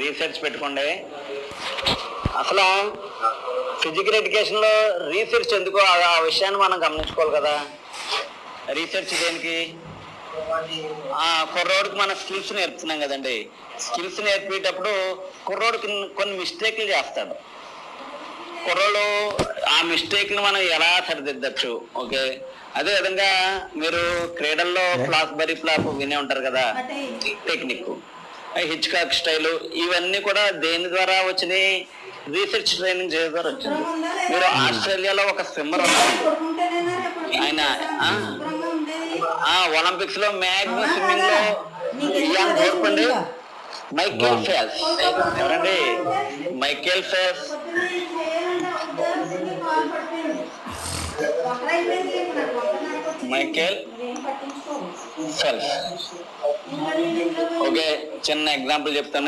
Research పెట్టుకోండి. అసలు physical ఎడ్యుకేషన్లో రీసెర్చ్ ఎందుకో ఆ విషయాన్ని మనం గమనించుకోవాలి కదా. రీసెర్చ్ దేనికి? కుర్రోడికి మన స్కిల్స్ నేర్పుతున్నాం కదండి. స్కిల్స్ నేర్పేటప్పుడు కుర్రోడికి కొన్ని మిస్టేక్లు చేస్తాడు. కుర్రోడు ఆ మిస్టేక్ని మనం ఎలా సరిదిద్దచ్చు. ఓకే, అదే విధంగా మీరు క్రీడల్లో ఫ్లాప్ బరీ ఫ్లాప్ వినే ఉంటారు కదా, టెక్నిక్, హిచ్కాక్ స్టైలు, ఇవన్నీ కూడా దేని ద్వారా వచ్చినాయి? రీసెర్చ్ ట్రైనింగ్ చేయడం ద్వారా వచ్చింది. మీరు ఆస్ట్రేలియాలో ఒక స్విమ్మర్ ఉన్నారు, ఆయన ఒలింపిక్స్ లో మ్యాక్సిమం స్విమ్మింగ్ లో చూడండి, మైకేల్ ఫెల్ప్స్. ఎవరండి? Michael Phelps. Michael Phelps. Okay, చిన్న ఎగ్జాంపుల్ చెప్తాను.